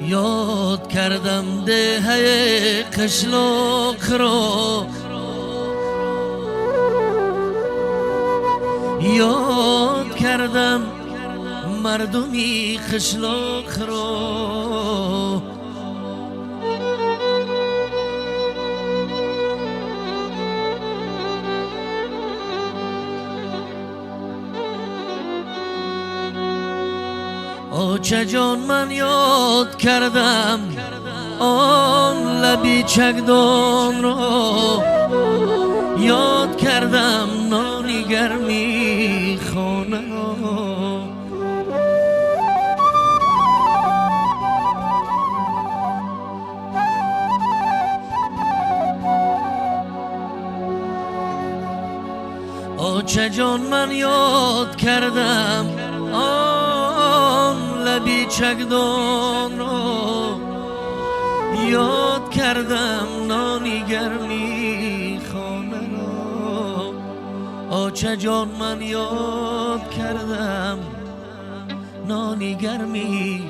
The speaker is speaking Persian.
یاد کردم دهه قشلاق را، یاد کردم مردمی قشلاق را. آچه جان من یاد کردم آن لبی چکدان را، یاد کردم نانی گرمی خانه را. آچه جان من یاد کردم آن لبی چکدان را، یاد کردم نانی گرمی خانه را. آچه جان من یاد کردم نانی گرمی